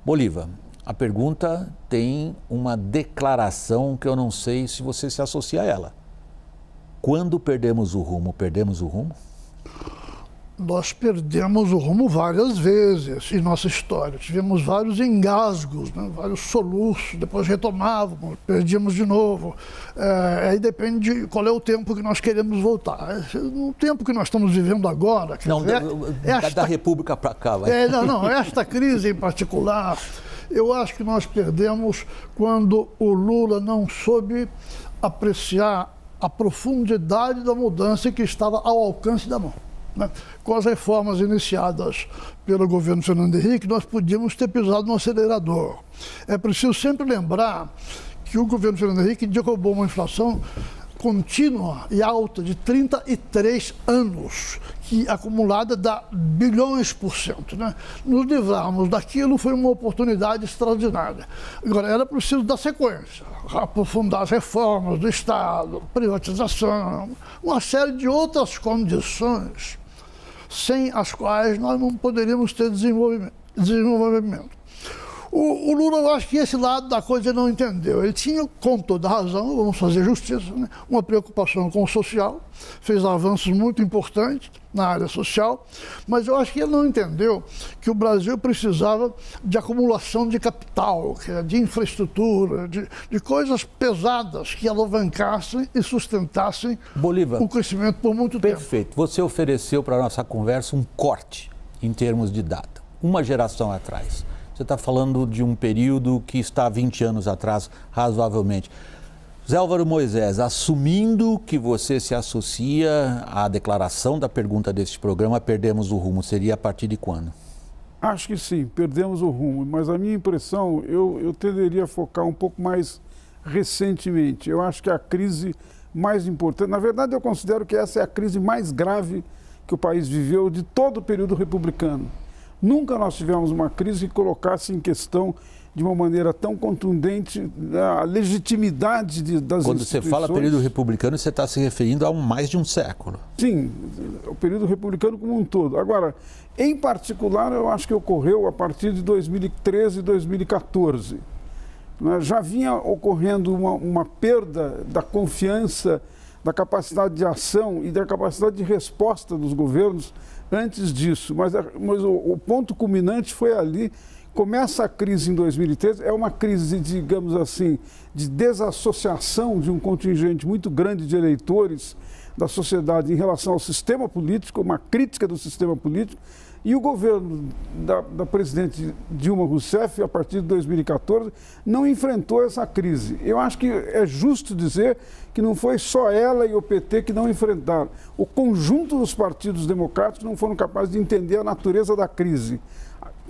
Bolívar, a pergunta tem uma declaração que eu não sei se você se associa a ela. Quando perdemos o rumo, perdemos o rumo? Nós perdemos o rumo várias vezes em nossa história. Tivemos vários engasgos, né? Vários soluços, depois retomávamos, perdíamos de novo. Aí depende de qual é o tempo que nós queremos voltar. No tempo que nós estamos vivendo agora... Não, da República para cá. Vai. Esta crise em particular, eu acho que nós perdemos quando o Lula não soube apreciar a profundidade da mudança que estava ao alcance da mão. Com as reformas iniciadas pelo governo Fernando Henrique, nós podíamos ter pisado no acelerador. É preciso sempre lembrar que o governo Fernando Henrique derrubou uma inflação contínua e alta de 33 anos, que acumulada dá bilhões por cento. Né? Nos livrarmos daquilo foi uma oportunidade extraordinária. Agora, era preciso dar sequência, aprofundar as reformas do Estado, privatização, uma série de outras condições sem as quais nós não poderíamos ter desenvolvimento. O Lula, eu acho que esse lado da coisa ele não entendeu. Ele tinha, com toda razão, vamos fazer justiça, né? Uma preocupação com o social, fez avanços muito importantes na área social, mas eu acho que ele não entendeu que o Brasil precisava de acumulação de capital, de infraestrutura, de coisas pesadas que alavancassem e sustentassem Bolívar, o crescimento por muito tempo. Perfeito. Você ofereceu para a nossa conversa um corte em termos de data, uma geração atrás. Você está falando de um período que está 20 anos atrás, razoavelmente. Zé Álvaro Moisés, assumindo que você se associa à declaração da pergunta deste programa, perdemos o rumo, seria a partir de quando? Acho que sim, perdemos o rumo, mas a minha impressão, eu tenderia a focar um pouco mais recentemente. Eu acho que a crise mais importante, na verdade eu considero que essa é a crise mais grave que o país viveu de todo o período republicano. Nunca nós tivemos uma crise que colocasse em questão de uma maneira tão contundente a legitimidade das Quando instituições. você fala período republicano, você está se referindo a mais de um século. Sim, o período republicano como um todo. Agora, em particular, eu acho que ocorreu a partir de 2013 e 2014. Já vinha ocorrendo uma perda da confiança, da capacidade de ação e da capacidade de resposta dos governos antes disso, mas o ponto culminante foi ali. Começa a crise em 2013, é uma crise, digamos assim, de desassociação de um contingente muito grande de eleitores da sociedade em relação ao sistema político, uma crítica do sistema político, e o governo da presidente Dilma Rousseff, a partir de 2014, não enfrentou essa crise. Eu acho que é justo dizer que não foi só ela e o PT que não enfrentaram. O conjunto dos partidos democráticos não foram capazes de entender a natureza da crise.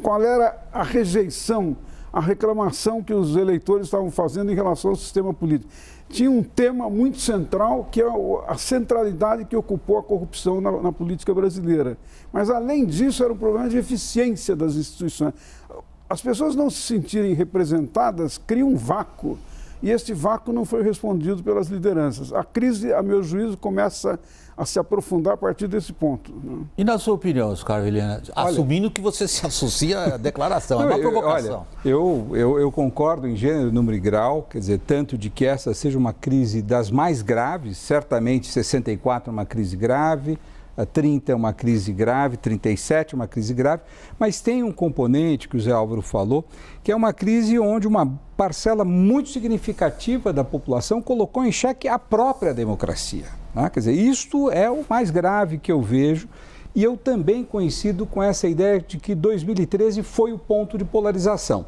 Qual era a rejeição, a reclamação que os eleitores estavam fazendo em relação ao sistema político. Tinha um tema muito central, que é a centralidade que ocupou a corrupção na política brasileira. Mas, além disso, era um problema de eficiência das instituições. As pessoas não se sentirem representadas criam um vácuo, e este vácuo não foi respondido pelas lideranças. A crise, a meu juízo, começa a se aprofundar a partir desse ponto. E na sua opinião, Oscar Vilhena, assumindo que você se associa à declaração, é uma provocação. Eu concordo em gênero, número e grau, quer dizer, tanto de que essa seja uma crise das mais graves, certamente 64 é uma crise grave, 30 é uma crise grave, 37 é uma crise grave, mas tem um componente que o Zé Álvaro falou, que é uma crise onde uma parcela muito significativa da população colocou em xeque a própria democracia. Né? Quer dizer, isto é o mais grave que eu vejo, e eu também coincido com essa ideia de que 2013 foi o ponto de polarização.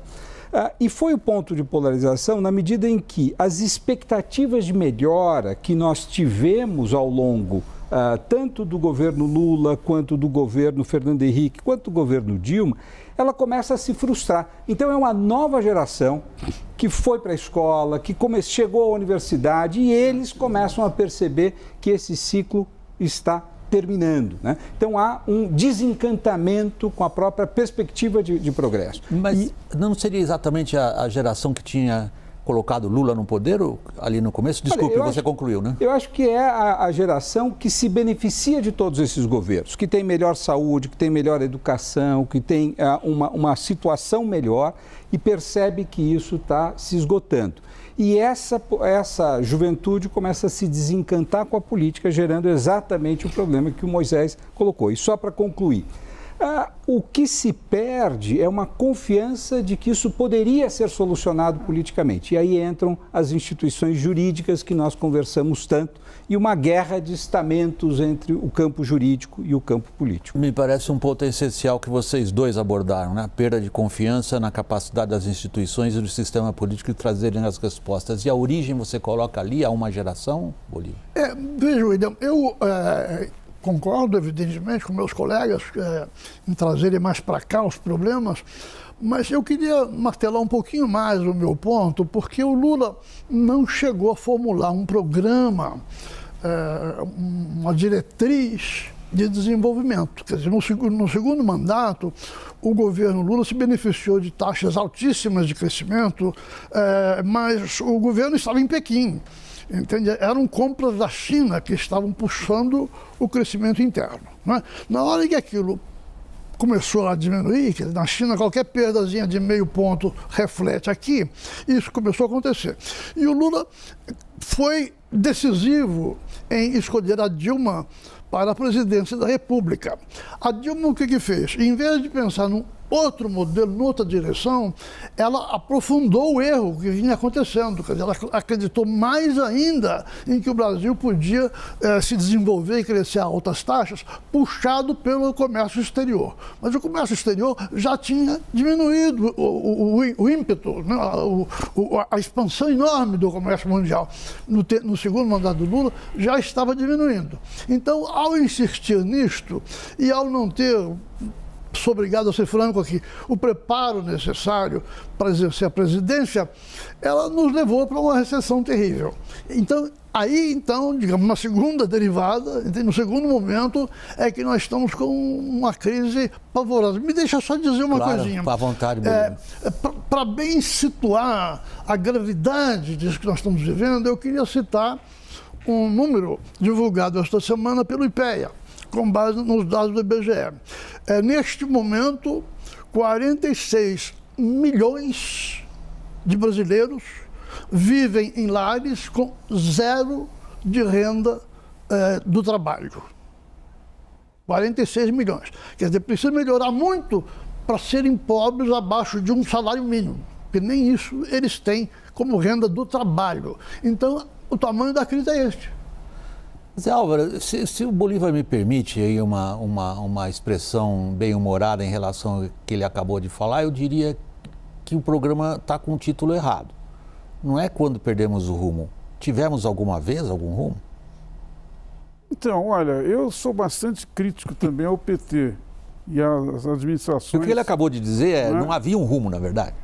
E foi o ponto de polarização na medida em que as expectativas de melhora que nós tivemos ao longo tanto do governo Lula, quanto do governo Fernando Henrique, quanto do governo Dilma, ela começa a se frustrar. Então é uma nova geração que foi para a escola, que chegou à universidade e eles começam a perceber que esse ciclo está terminando. Né? Então há um desencantamento com a própria perspectiva de progresso. Mas não seria exatamente a geração que tinha colocado Lula no poder ali no começo? Desculpe, você concluiu, né? Eu acho que é a geração que se beneficia de todos esses governos, que tem melhor saúde, que tem melhor educação, que tem uma situação melhor e percebe que isso está se esgotando. E essa juventude começa a se desencantar com a política, gerando exatamente o problema que o Moisés colocou. E só para concluir, o que se perde é uma confiança de que isso poderia ser solucionado politicamente. E aí entram as instituições jurídicas que nós conversamos tanto e uma guerra de estamentos entre o campo jurídico e o campo político. Me parece um ponto essencial que vocês dois abordaram, né? A perda de confiança na capacidade das instituições e do sistema político de trazerem as respostas. E a origem você coloca ali a uma geração, Bolívia? Veja, William, eu concordo, evidentemente, com meus colegas em trazerem mais para cá os problemas, mas eu queria martelar um pouquinho mais o meu ponto, porque o Lula não chegou a formular um programa, uma diretriz de desenvolvimento. Quer dizer, no segundo mandato, o governo Lula se beneficiou de taxas altíssimas de crescimento, mas o governo estava em Pequim. Entende? Eram compras da China que estavam puxando o crescimento interno, né? Na hora que aquilo começou a diminuir, que na China qualquer perdazinha de meio ponto reflete aqui, isso começou a acontecer. E o Lula foi decisivo em escolher a Dilma para a presidência da República. A Dilma o que fez? Em vez de pensar num outro modelo, noutra direção, ela aprofundou o erro que vinha acontecendo. Quer dizer, ela acreditou mais ainda em que o Brasil podia se desenvolver e crescer a altas taxas, puxado pelo comércio exterior. Mas o comércio exterior já tinha diminuído o ímpeto, né? A expansão enorme do comércio mundial no segundo mandato do Lula já estava diminuindo. Então, ao insistir nisto e ao não ter, sou obrigado a ser franco aqui, o preparo necessário para exercer a presidência, ela nos levou para uma recessão terrível. Então, digamos, uma segunda derivada, no segundo momento, é que nós estamos com uma crise pavorosa. Me deixa só dizer uma coisinha. À vontade, para bem situar a gravidade disso que nós estamos vivendo, eu queria citar um número divulgado esta semana pelo IPEA, com base nos dados do IBGE. Neste momento, 46 milhões de brasileiros vivem em lares com zero de renda do trabalho. 46 milhões. Quer dizer, precisa melhorar muito para serem pobres abaixo de um salário mínimo, porque nem isso eles têm como renda do trabalho. Então, o tamanho da crise é este. Zé Álvaro, se o Bolívar me permite aí uma expressão bem-humorada em relação ao que ele acabou de falar, eu diria que o programa está com o título errado. Não é quando perdemos o rumo. Tivemos alguma vez algum rumo? Então, olha, eu sou bastante crítico também ao PT e às administrações. O que ele acabou de dizer não havia um rumo, na verdade.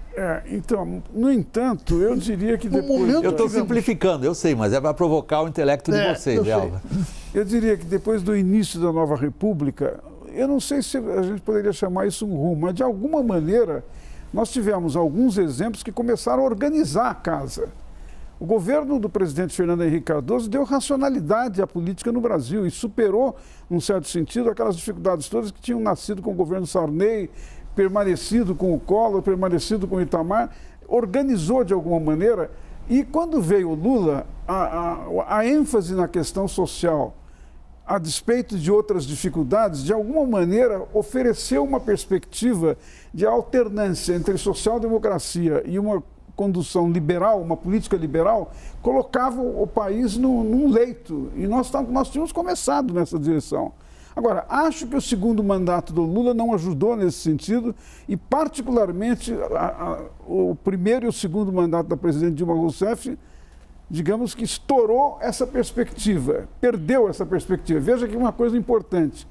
Então, no entanto, eu diria que depois... Eu estou simplificando, eu sei, mas é para provocar o intelecto de vocês, Zé Álvaro. Eu diria que depois do início da nova república, eu não sei se a gente poderia chamar isso um rumo, mas de alguma maneira nós tivemos alguns exemplos que começaram a organizar a casa. O governo do presidente Fernando Henrique Cardoso deu racionalidade à política no Brasil e superou, num certo sentido, aquelas dificuldades todas que tinham nascido com o governo Sarney, permanecido com o Collor, permanecido com o Itamar, organizou de alguma maneira. E quando veio o Lula, a ênfase na questão social, a despeito de outras dificuldades, de alguma maneira ofereceu uma perspectiva de alternância entre social-democracia e uma condução liberal, uma política liberal, colocava o país num leito. E nós tínhamos começado nessa direção. Agora, acho que o segundo mandato do Lula não ajudou nesse sentido e, particularmente, o primeiro e o segundo mandato da presidente Dilma Rousseff, digamos que estourou essa perspectiva, perdeu essa perspectiva. Veja que uma coisa importante,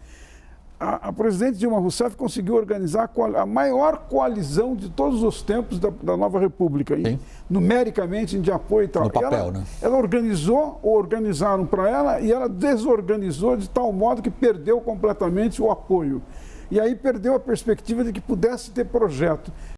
a presidente Dilma Rousseff conseguiu organizar a maior coalizão de todos os tempos da nova república, numericamente, de apoio e tal. No papel, né? Ela organizou, ou organizaram para ela, e ela desorganizou de tal modo que perdeu completamente o apoio. E aí perdeu a perspectiva de que pudesse ter projeto.